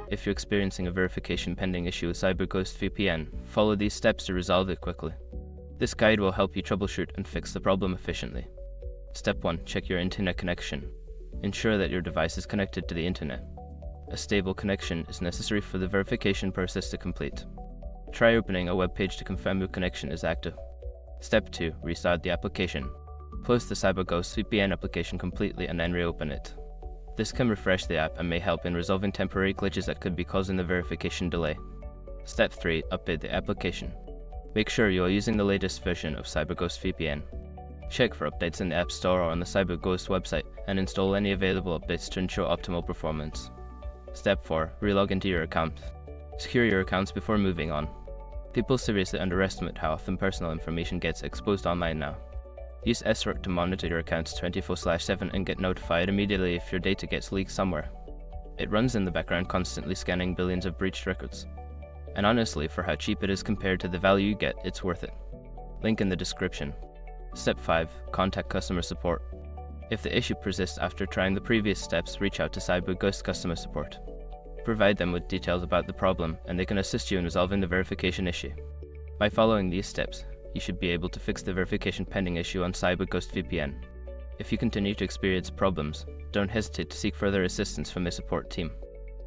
If you're experiencing a verification pending issue with CyberGhost VPN, follow these steps to resolve it quickly. This guide will help you troubleshoot and fix the problem efficiently. Step 1. Check your internet connection. Ensure that your device is connected to the internet. A stable connection is necessary for the verification process to complete. Try opening a web page to confirm your connection is active. Step 2. Restart the application. Close the CyberGhost VPN application completely and then reopen it. This can refresh the app and may help in resolving temporary glitches that could be causing the verification delay. Step 3. Update the application. Make sure you are using the latest version of CyberGhost VPN. Check for updates in the App Store or on the CyberGhost website and install any available updates to ensure optimal performance. Step 4. Relog into your account. Secure your accounts before moving on. People seriously underestimate how often personal information gets exposed online now. Use SROC to monitor your accounts 24/7 and get notified immediately if your data gets leaked somewhere. It runs in the background constantly scanning billions of breached records. And honestly, for how cheap it is compared to the value you get, it's worth it. Link in the description. Step 5. Contact customer support. If the issue persists after trying the previous steps, reach out to CyberGhost customer support. Provide them with details about the problem, and they can assist you in resolving the verification issue. By following these steps, you should be able to fix the verification pending issue on CyberGhost VPN. If you continue to experience problems, don't hesitate to seek further assistance from the support team.